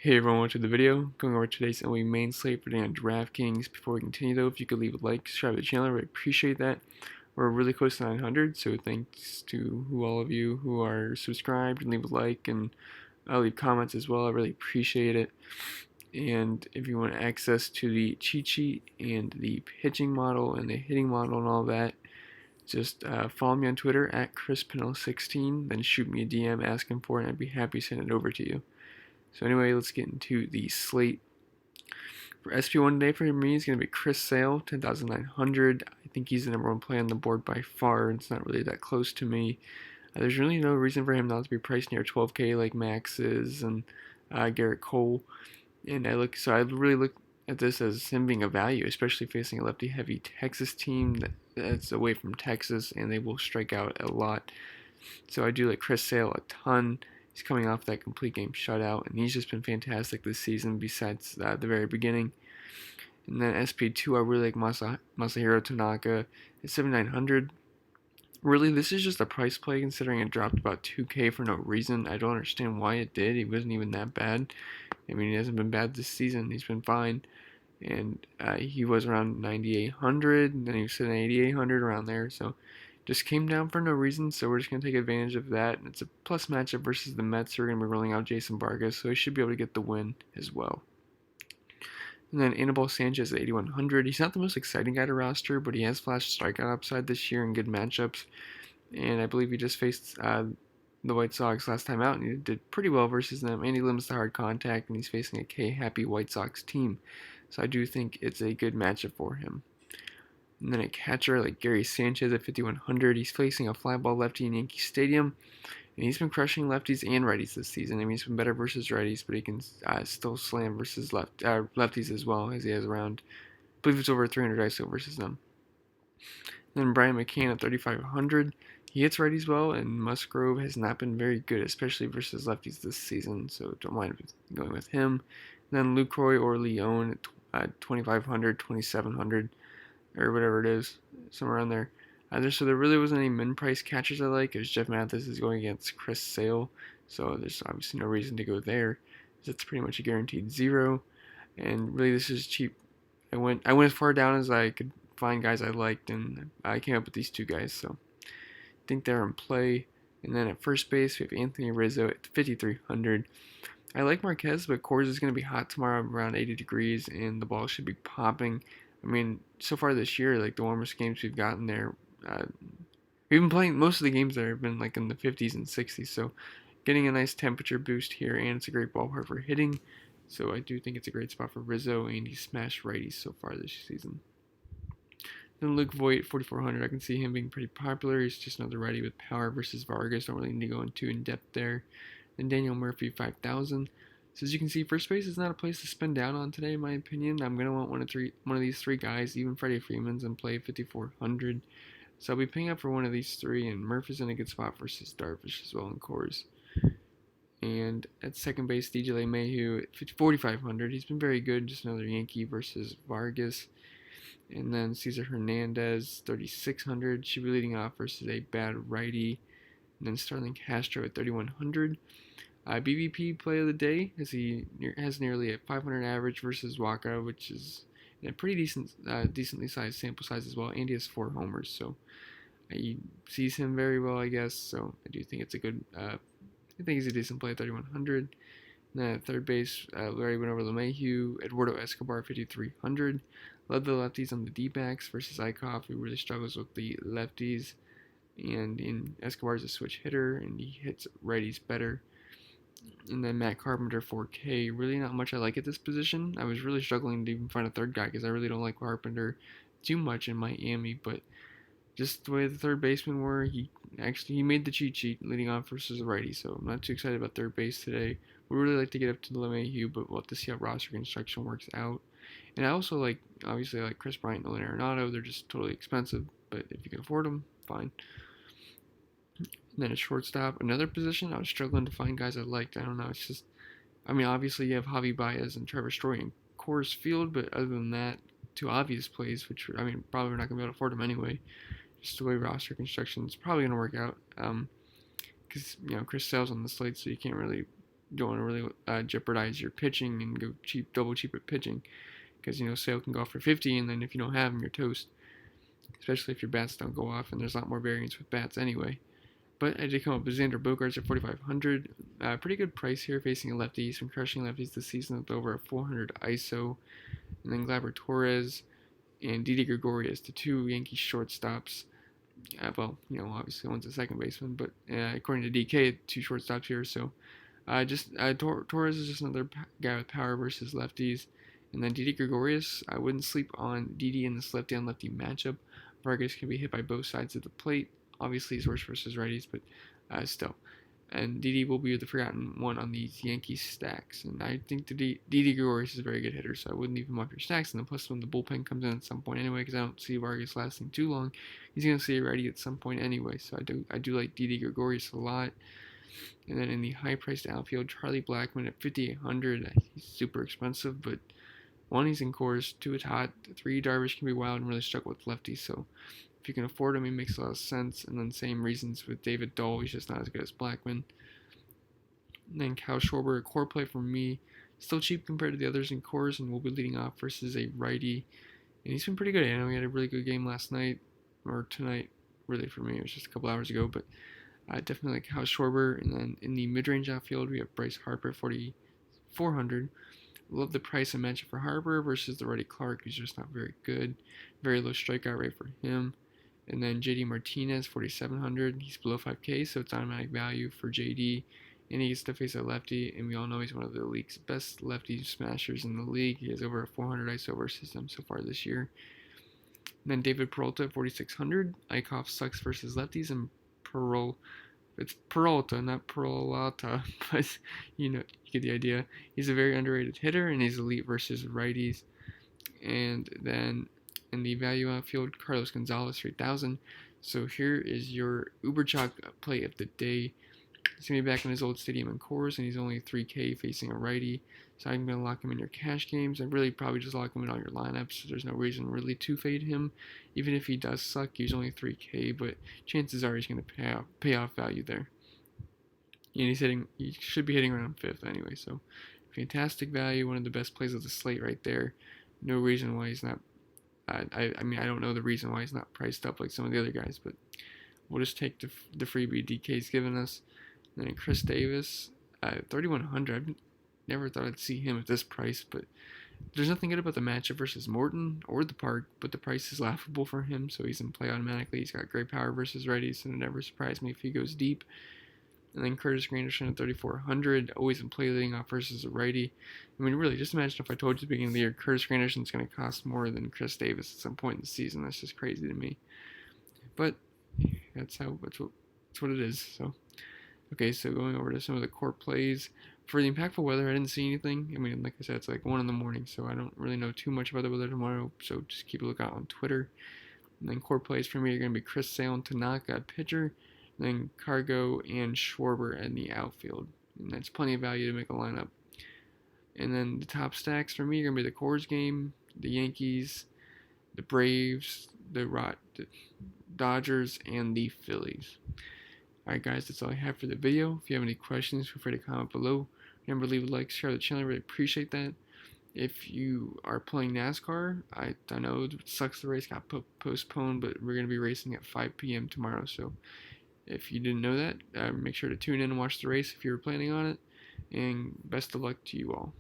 Hey everyone, welcome to the video. Going over today's MLB main slate for today on DraftKings. Before we continue though, if you could leave a like, subscribe to the channel, I really appreciate that. We're really close to 900, so thanks to all of you who are subscribed and leave a like and leave comments as well. I really appreciate it. And if you want access to the cheat sheet and the pitching model and the hitting model and all that, just follow me on Twitter at ChrisPennell16, then shoot me a DM asking for it, and I'd be happy to send it over to you. So anyway, let's get into the slate. For SP1 today for me is going to be Chris Sale, 10,900. I think he's the number one play on the board by far. It's not really that close to me. There's really no reason for him not to be priced near 12K like Max is and Garrett Cole. And I really look at this as him being a value, especially facing a lefty-heavy Texas team that's away from Texas, and they will strike out a lot. So I do like Chris Sale a ton. He's coming off that complete game shutout, and he's just been fantastic this season besides the very beginning. And then SP2, I really like Masahiro Tanaka at 7,900. Really, this is just a price play considering it dropped about 2K for no reason. I don't understand why it did. He wasn't even that bad. I mean, he hasn't been bad this season. He's been fine. And he was around 9,800, and then he was sitting at 8,800 around there. So just came down for no reason, so we're just going to take advantage of that. And it's a plus matchup versus the Mets, who are going to be rolling out Jason Vargas, so he should be able to get the win as well. And then Anibal Sanchez at 8,100. He's not the most exciting guy to roster, but he has flashed strikeout upside this year in good matchups. And I believe he just faced the White Sox last time out, and he did pretty well versus them. And he limits the hard contact, and he's facing a K-happy White Sox team. So I do think it's a good matchup for him. And then a catcher like Gary Sanchez at 5,100. He's facing a fly ball lefty in Yankee Stadium. And he's been crushing lefties and righties this season. I mean, he's been better versus righties, but he can still slam versus lefties as well, as he has around, I believe it's over 300 ISO versus them. And then Brian McCann at 3,500. He hits righties well, and Musgrove has not been very good, especially versus lefties this season, so don't mind going with him. And then Lucroy or Leone at 2,500, 2,700, or whatever it is, somewhere around there. So there really wasn't any min-price catchers I like, as Jeff Mathis is going against Chris Sale, so there's obviously no reason to go there. It's pretty much a guaranteed zero, and really this is cheap. I went as far down as I could find guys I liked, and I came up with these two guys, so I think they're in play. And then at first base, we have Anthony Rizzo at 5,300. I like Marquez, but Coors is going to be hot tomorrow around 80 degrees, and the ball should be popping. I mean, so far this year, like the warmest games we've gotten there, we've been playing most of the games there have been like in the 50s and 60s, so getting a nice temperature boost here, and it's a great ballpark for hitting. So I do think it's a great spot for Rizzo, and he's smashed righties so far this season. Then Luke Voit, 4,400. I can see him being pretty popular. He's just another righty with power versus Vargas. Don't really need to go into in depth there. Then Daniel Murphy, 5,000. So as you can see, first base is not a place to spend down on today, in my opinion. I'm gonna want one of these three guys, even Freddie Freeman's, and play 5,400. So I'll be paying up for one of these three, and Murphy's in a good spot versus Darvish as well in Coors. And at second base, DJ LeMahieu at 4,500. He's been very good, just another Yankee versus Vargas. And then Cesar Hernandez, 3,600. Should be leading off versus a bad righty. And then Starling Castro at 3,100. BVP play of the day, as he has nearly a 500 average versus Waka, which is a pretty decently sized sample size as well. And he has 4 homers, so he sees him very well, I guess. So I do think it's a good. I think he's a decent play at 3,100. And then at third base, Larry went over LeMahieu, Eduardo Escobar, 5,300. Led the lefties on the D-backs versus Eichhoff, who really struggles with the lefties. And in Escobar's a switch hitter, and he hits righties better. And then Matt Carpenter, 4K. Really not much I like at this position. I was really struggling to even find a third guy because I really don't like Carpenter too much in Miami, but just the way the third basemen were, he made the cheat sheet leading off versus a righty, so I'm not too excited about third base today. We really like to get up to the LeMahieu, but we'll have to see how roster construction works out. And I also obviously like Chris Bryant and Nolan Arenado. They're just totally expensive, but if you can afford them, fine. And then at shortstop, another position I was struggling to find guys I liked. I don't know, it's just, I mean, obviously you have Javi Baez and Trevor Story in Coors Field, but other than that, 2 obvious plays, which, I mean, probably we're not going to be able to afford them anyway. Just the way roster construction is probably going to work out. Because, Chris Sale's on the slate, so you can't really don't want to really jeopardize your pitching and go double cheap at pitching, because Sale can go off for 50, and then if you don't have him, you're toast. Especially if your bats don't go off, and there's a lot more variance with bats anyway. But I did come up with Xander Bogaerts at 4,500. Pretty good price here, facing a lefty. He's been crushing lefties this season with over a 400 ISO. And then Gleyber Torres and Didi Gregorius, the two Yankees shortstops. Well, obviously one's a second baseman, but according to DK, two shortstops here. So Torres is just another guy with power versus lefties. And then Didi Gregorius, I wouldn't sleep on Didi in this lefty on lefty matchup. Vargas can be hit by both sides of the plate. Obviously, he's worse versus righties, but still. And Didi will be the forgotten one on these Yankees stacks. And I think Didi Gregorius is a very good hitter, so I wouldn't leave him off your stacks. And then plus when the bullpen comes in at some point anyway, because I don't see Vargas lasting too long, he's going to see a righty at some point anyway. So I do like Didi Gregorius a lot. And then in the high-priced outfield, Charlie Blackmon at 5,800. He's super expensive, but one, he's in Coors. Two, it's hot. Three, Darvish can be wild and really struggle with lefties. So if you can afford him, he makes a lot of sense. And then same reasons with David Dahl. He's just not as good as Blackmon. And then Kyle Schwarber, a core play for me. Still cheap compared to the others in Coors, and will be leading off versus a righty. And he's been pretty good. I know he had a really good game last night, or tonight, really for me. It was just a couple hours ago. But definitely like Kyle Schwarber. And then in the mid-range outfield, we have Bryce Harper, 4,400. Love the price and matchup for Harper versus the righty Clark, who's just not very good. Very low strikeout rate for him. And then JD Martinez, 4,700. He's below 5K, so it's automatic value for JD. And he gets to face a lefty, and we all know he's one of the league's best lefty smashers in the league. He has over a 400 ISO versus him so far this year. And then David Peralta, 4,600. Eichhoff sucks versus lefties, and it's Peralta, not Peralta, but you get the idea. He's a very underrated hitter, and he's elite versus righties. And then in the value outfield, Carlos Gonzalez, 3,000. So here is your Uber Chalk play of the day. He's going to be back in his old stadium in Coors, and he's only 3K facing a righty. So I'm going to lock him in your cash games. I'd really probably just lock him in all your lineups. There's no reason really to fade him. Even if he does suck, he's only 3K, but chances are he's going to pay off value there. And he should be hitting around 5th anyway, so fantastic value, one of the best plays of the slate right there. No reason why he's not, I don't know the reason why he's not priced up like some of the other guys, but we'll just take the freebie DK's given us. And then Chris Davis, 3,100. I never thought I'd see him at this price, but there's nothing good about the matchup versus Morton or the park, but the price is laughable for him, so he's in play automatically. He's got great power versus righties, and it never surprised me if he goes deep. And then Curtis Granderson at 3,400, always in play leading off versus a righty. I mean, really, just imagine if I told you at the beginning of the year Curtis Granderson's going to cost more than Chris Davis at some point in the season. That's just crazy to me. But that's what it is. So, okay, so going over to some of the core plays. For the impactful weather, I didn't see anything. I mean, like I said, it's like 1 in the morning, so I don't really know too much about the weather tomorrow. So just keep a lookout on Twitter. And then core plays for me are going to be Chris Sale and Tanaka at pitcher. Then Cargo and Schwarber in the outfield. And that's plenty of value to make a lineup. And then the top stacks for me are going to be the Coors game, the Yankees, the Braves, the Dodgers, and the Phillies. Alright guys, that's all I have for the video. If you have any questions, feel free to comment below. Remember to leave a like, share the channel, I really appreciate that. If you are playing NASCAR, I know it sucks the race got postponed, but we're going to be racing at 5 p.m. tomorrow, so if you didn't know that, make sure to tune in and watch the race if you were planning on it, and best of luck to you all.